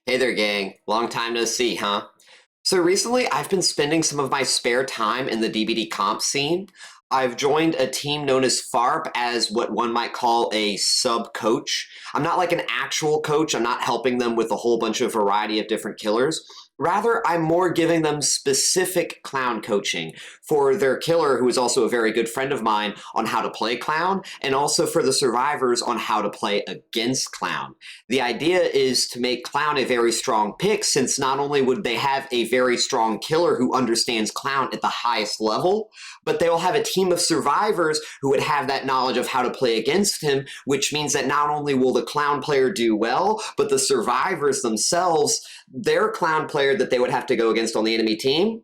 Hey there, gang. Long time no see, huh? So recently, I've been spending some of my spare time in the DBD comp scene. I've joined a team known as FARP as what one might call a sub coach. I'm not like an actual coach, I'm not helping them with a whole bunch of variety of different killers. Rather, I'm more giving them specific clown coaching for their killer, who is also a very good friend of mine, on how to play clown, and also for the survivors on how to play against clown. The idea is to make clown a very strong pick, since not only would they have a very strong killer who understands clown at the highest level, but they will have a team of survivors who would have that knowledge of how to play against him, which means that not only will the clown player do well, but the survivors themselves, their clown player that they would have to go against on the enemy team,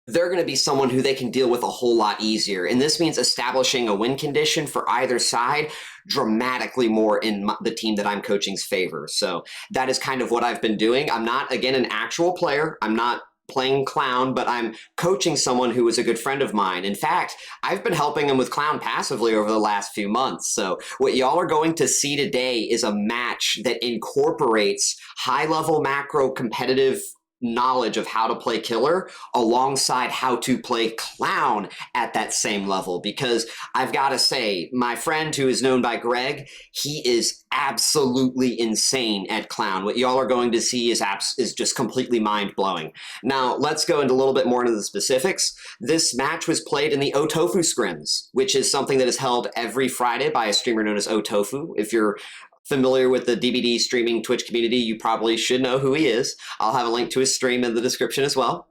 they're going to be someone who they can deal with a whole lot easier. And this means establishing a win condition for either side dramatically more in the team that I'm coaching's favor. So that is kind of what I've been doing. I'm not, again, an actual player. I'm not playing clown, but I'm coaching someone who is a good friend of mine. In fact, I've been helping him with clown passively over the last few months. So what y'all are going to see today is a match that incorporates high-level macro competitive knowledge of how to play killer alongside how to play clown at that same level. Because I've got to say, my friend who is known by Greg, he is absolutely insane at clown. What y'all are going to see is just completely mind-blowing. Now, let's go into a little bit more into the specifics. This match was played in the Ohtofu scrims, which is something that is held every Friday by a streamer known as Ohtofu. If you're familiar with the DBD streaming Twitch community, you probably should know who he is. I'll have a link to his stream in the description as well.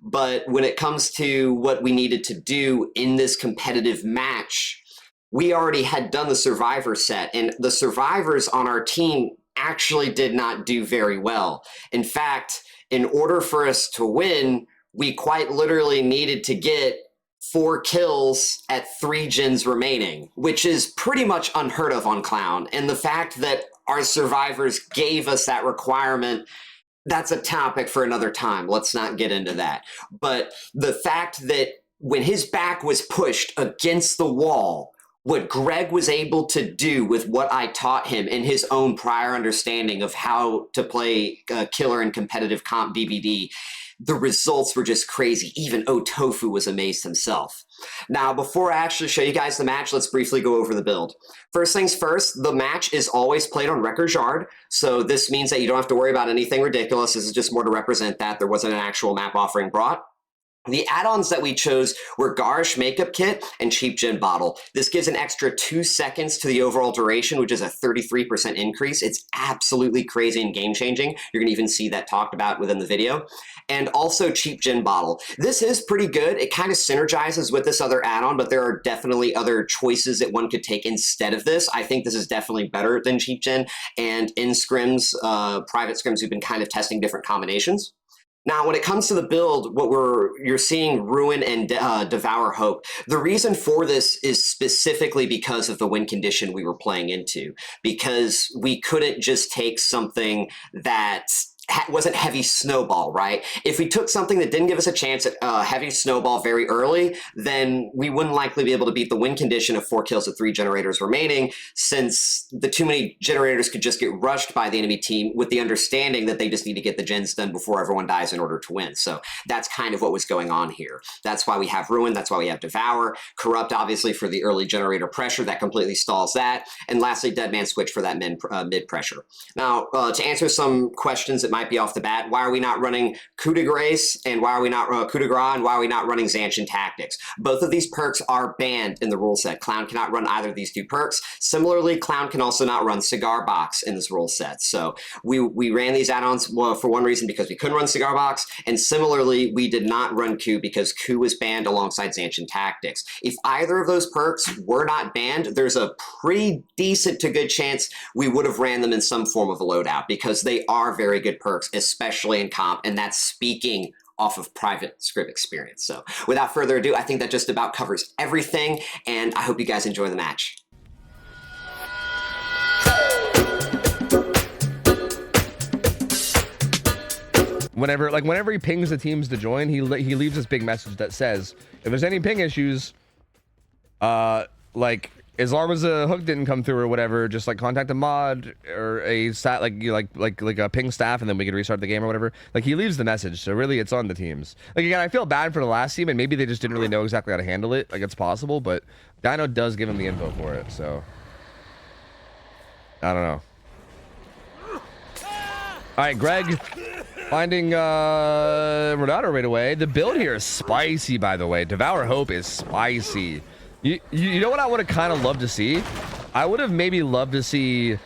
But when it comes to what we needed to do in this competitive match, we already had done the survivor set, and the survivors on our team actually did not do very well. In fact, in order for us to win, we quite literally needed to get 4 kills at 3 gens remaining, which is pretty much unheard of on clown. And the fact that our survivors gave us that requirement, that's a topic for another time. Let's not get into that. But the fact that when his back was pushed against the wall, what Greg was able to do with what I taught him in his own prior understanding of how to play killer in competitive comp DBD, the results were just crazy. Even Ohtofu was amazed himself. Now, before I actually show you guys the match, let's briefly go over the build. First things first, the match is always played on record yard, so this means that you don't have to worry about anything ridiculous. This is just more to represent that there wasn't an actual map offering brought. The add-ons that we chose were Garish Makeup Kit and Cheap Gin Bottle. This gives an extra 2 seconds to the overall duration, which is a 33% increase. It's absolutely crazy and game-changing. You're going to even see that talked about within the video. And also Cheap Gin Bottle. This is pretty good. It kind of synergizes with this other add-on, but there are definitely other choices that one could take instead of this. I think this is definitely better than Cheap Gin. And in scrims, private scrims, we've been kind of testing different combinations. Now, when it comes to the build, you're seeing Ruin and Devour Hope. The reason for this is specifically because of the win condition we were playing into, because we couldn't just take something that wasn't heavy snowball, right? If we took something that didn't give us a chance at heavy snowball very early, then we wouldn't likely be able to beat the win condition of 4 kills with 3 generators remaining, since the too many generators could just get rushed by the enemy team with the understanding that they just need to get the gens done before everyone dies in order to win. So that's kind of what was going on here. That's why we have Ruin, that's why we have Devour, Corrupt obviously for the early generator pressure, that completely stalls that, and lastly Dead Man Switch for that mid pressure. Now, to answer some questions that might be off the bat, why are we not running Coup de Grace and why are we not Coup de Grace and why are we not running Zanshin Tactics? Both of these perks are banned in the rule set. Clown cannot run either of these 2 perks. Similarly, Clown can also not run Cigar Box in this rule set. So we ran these add-ons for one reason, because we couldn't run Cigar Box, and similarly, we did not run Coup because Coup was banned alongside Zanshin Tactics. If either of those perks were not banned, there's a pretty decent to good chance we would have ran them in some form of a loadout, because they are very good perks, especially in comp, and that's speaking off of private script experience. So without further ado, I think that just about covers everything, and I hope you guys enjoy the match. Whenever he pings the teams to join, he leaves this big message that says, if there's any ping issues, like as long as a hook didn't come through or whatever, just like contact a mod or a stat like a ping staff, and then we could restart the game or whatever. Like he leaves the message, so really it's on the teams. Like again, I feel bad for the last team, and maybe they just didn't really know exactly how to handle it. Like it's possible, but Dino does give him the info for it, so I don't know. All right, Greg finding Renato right away. The build here is spicy, by the way. Devour Hope is spicy. You know what I would have kind of loved to see? I would have maybe loved to see...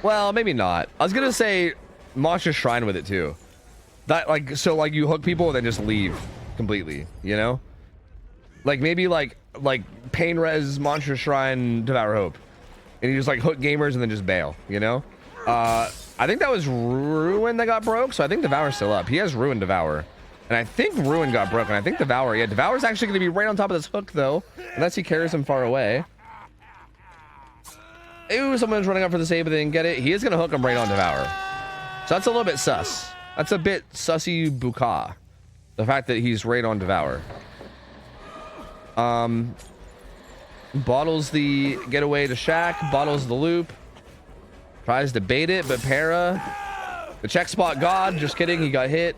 Well, maybe not. I was going to say Monster Shrine with it, too. That, like, so, like, you hook people and then just leave completely, you know? Like, maybe, like Pain Res, Monster Shrine, Devour Hope. And you just, like, hook gamers and then just bail, you know? I think that was Ruin that got broke, so I think Devour's still up. He has Ruin Devour. And I think Ruin got broken. I think Devour, yeah, Devour's actually going to be right on top of this hook, though. Unless he carries him far away. Ooh, someone's running up for the save, but they didn't get it. He is going to hook him right on Devour. So that's a little bit sus. That's a bit sussy buka. The fact that he's right on Devour. Bottles the getaway to Shack. Bottles the loop. Tries to bait it, but Para. The check spot god. Just kidding, he got hit.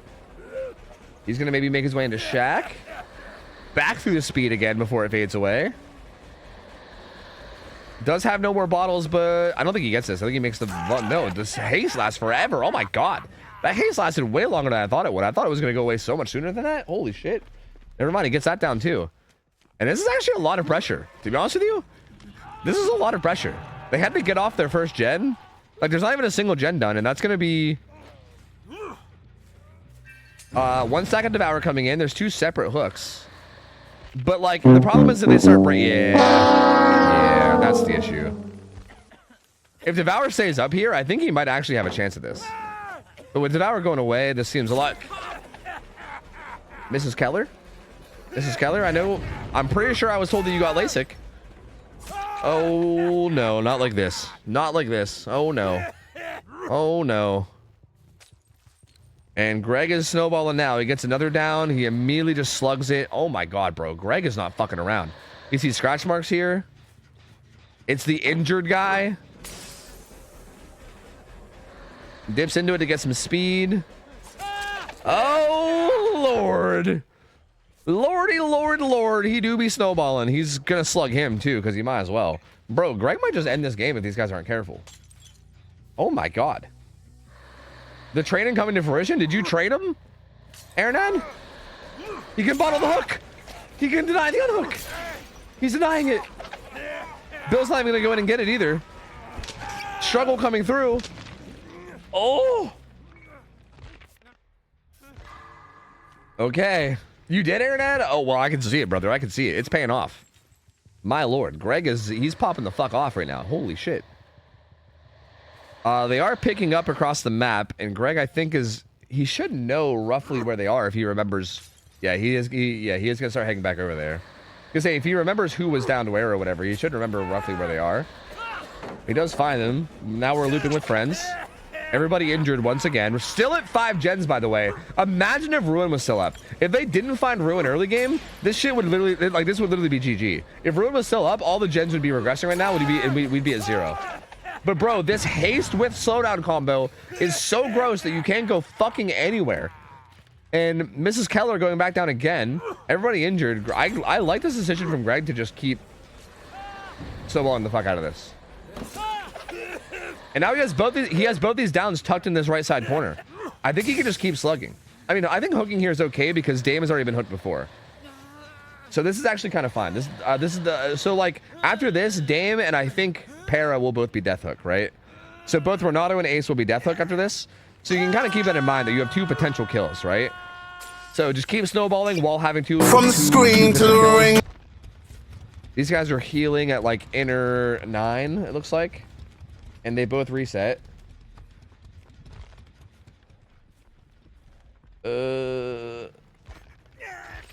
He's going to maybe make his way into Shack. Back through the speed again before it fades away. Does have no more bottles, but I don't think he gets this. I think he makes the... No, this haste lasts forever. Oh my god. That haste lasted way longer than I thought it would. I thought it was going to go away so much sooner than that. Holy shit. Never mind, he gets that down too. And this is actually a lot of pressure. To be honest with you, this is a lot of pressure. They had to get off their first gen. Like, there's not even a single gen done, and that's going to be... one stack of Devour coming in. There's two separate hooks. But, like, the problem is that they start breaking... Yeah, that's the issue. If Devour stays up here, I think he might actually have a chance at this. But with Devour going away, this seems a lot... Mrs. Keller? Mrs. Keller, I know... I'm pretty sure I was told that you got LASIK. Oh, no. Not like this. Not like this. Oh, no. Oh, no. And Greg is snowballing now. He gets another down. He immediately just slugs it. Oh my god, bro. Greg is not fucking around. You see scratch marks here? It's the injured guy. Dips into it to get some speed. Oh, Lord. Lordy, Lord, Lord. He do be snowballing. He's gonna slug him, too, because he might as well. Bro, Greg might just end this game if these guys aren't careful. Oh my god. The training coming to fruition? Did you trade him? Arinad? He can bottle the hook. He can deny the unhook. He's denying it. Bill's not even gonna go in and get it either. Struggle coming through. Oh. Okay. You did, Arinad? Oh, well, I can see it, brother. I can see it. It's paying off. My lord. Greg he's popping the fuck off right now. Holy shit. They are picking up across the map, and Greg, I think, he should know roughly where they are if he remembers. Yeah, he is gonna start heading back over there. Because say if he remembers who was down to where or whatever, he should remember roughly where they are. He does find them. Now we're looping with friends. Everybody injured once again. We're still at 5 gens, by the way. Imagine if Ruin was still up. If they didn't find Ruin early game, this shit would literally, like, this would literally be GG. If Ruin was still up, all the gens would be regressing right now. We'd be at 0. But bro, this haste with slowdown combo is so gross that you can't go fucking anywhere. And Mrs. Keller going back down again. Everybody injured. I like this decision from Greg to just keep snowballing the fuck out of this. And now he has both these downs tucked in this right side corner. I think he can just keep slugging. I mean, I think hooking here is okay because Dame has already been hooked before. So this is actually kind of fine. This is the so like after this, Dame and I think Para will both be death hook, right? So both Renato and Ace will be death hook after this. So you can kind of keep that in mind that you have 2 potential kills, right? So just keep snowballing while having two from the screen to the ring. These guys are healing at like inner 9, it looks like, and they both reset.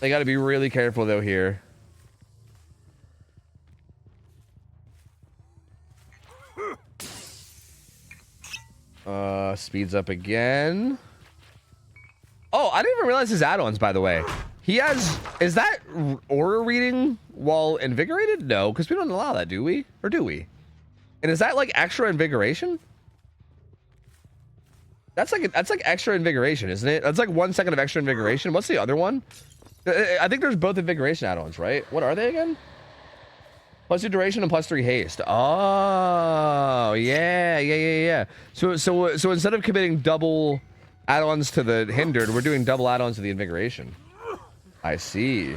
They got to be really careful though here. Speeds up again. Oh, I didn't even realize his add-ons, by the way. He has... Is that aura reading while invigorated? No, because we don't allow that, do we? Or do we? And is that like extra invigoration? That's like extra invigoration, isn't it? That's like 1 second of extra invigoration. What's the other one? I think there's both invigoration add-ons, right? What are they again? +2 duration and +3 haste. Oh, yeah. So instead of committing double add-ons to the hindered, we're doing double add-ons to the invigoration. I see.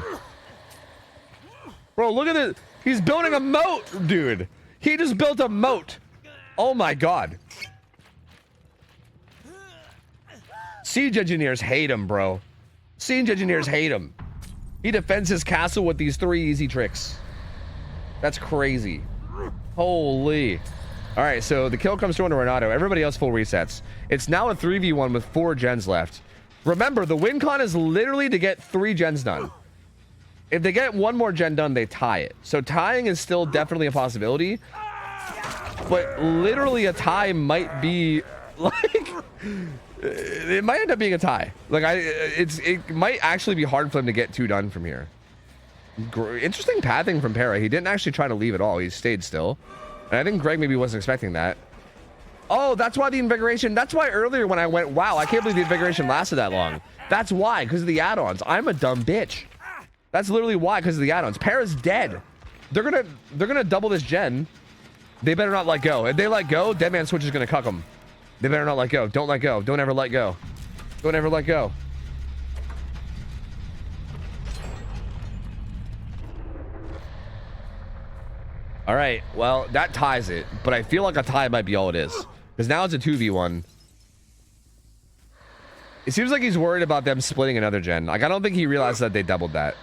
Bro, look at it. He's building a moat, dude. He just built a moat. Oh my god. Siege engineers hate him, bro. Siege engineers hate him. He defends his castle with these 3 easy tricks. That's crazy. Holy. All right, so the kill comes through on Renato. Everybody else full resets. It's now a 3v1 with 4 gens left. Remember, the win con is literally to get 3 gens done. If they get 1 more gen done, they tie it. So tying is still definitely a possibility. But literally a tie might be like... It might end up being a tie. Like it might actually be hard for them to get 2 done from here. Interesting pathing from Para. He didn't actually try to leave at all. He stayed still. And I think Greg maybe wasn't expecting that. Oh, that's why the invigoration. That's why earlier when I went, wow, I can't believe the invigoration lasted that long. That's why, because of the add-ons. I'm a dumb bitch. That's literally why, because of the add-ons. Para's dead. They're gonna double this gen. They better not let go. If they let go, Deadman Switch is gonna cuck them. They better not let go. Don't let go. Don't ever let go. Don't ever let go. All right. Well, that ties it. But I feel like a tie might be all it is. Because now it's a 2v1. It seems like he's worried about them splitting another gen. Like, I don't think he realized that they doubled that.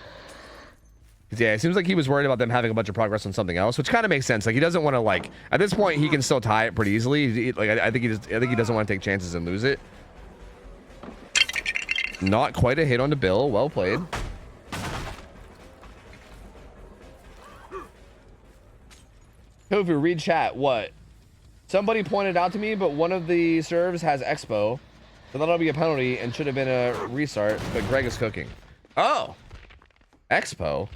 Yeah, it seems like he was worried about them having a bunch of progress on something else, which kind of makes sense. Like, he doesn't want to, like, at this point, he can still tie it pretty easily. I think he doesn't want to take chances and lose it. Not quite a hit on the bill. Well played. Ohtofu, read chat. What? Somebody pointed out to me, but one of the serves has Expo. So that'll be a penalty and should have been a restart, but Greg is cooking. Oh! Expo?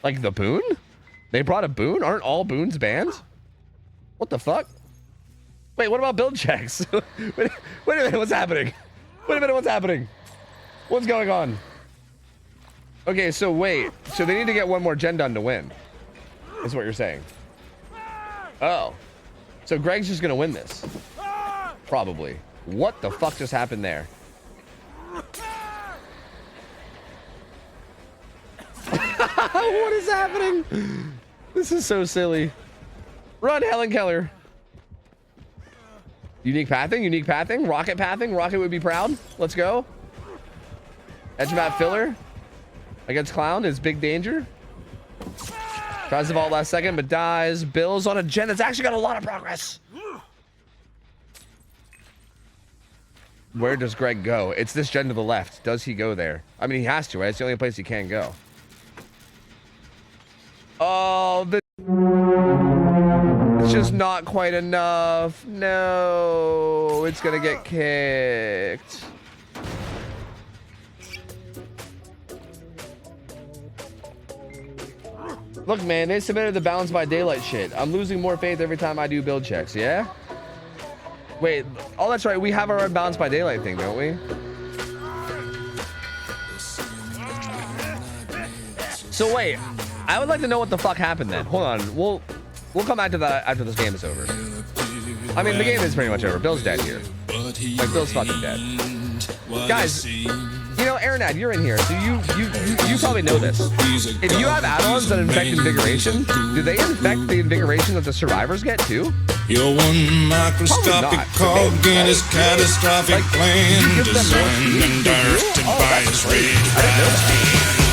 Like the boon? They brought a boon? Aren't all boons banned? What the fuck? Wait, what about build checks? wait a minute, what's happening? Wait a minute, what's happening? What's going on? Okay, so wait. So they need to get 1 more gen done to win. Is what you're saying. Oh. So Greg's just gonna win this. Probably. What the fuck just happened there? What is happening? This is so silly. Run, Helen Keller. Unique pathing, rocket pathing. Rocket would be proud. Let's go. Edge map filler against Clown is big danger. Tries the vault last second, but dies. Bill's on a gen that's actually got a lot of progress. Where does Greg go? It's this gen to the left. Does he go there? I mean, he has to, right? It's the only place he can go. Oh, it's just not quite enough. No, it's gonna get kicked. Look, man, they submitted the Balance by Daylight shit. I'm losing more faith every time I do build checks, yeah? Wait, oh, that's right. We have our own Balance by Daylight thing, don't we? So wait, I would like to know what the fuck happened then. Hold on, we'll come back to that after this game is over. I mean, the game is pretty much over. Bill's dead here. Like, Bill's fucking dead. Guys, you know, Arinad, you're in here, so you probably know this. If you have add-ons that infect invigoration, do they infect the invigoration that the survivors get too? You're one microscopic cog in his catastrophic plan, designed and directed by his red.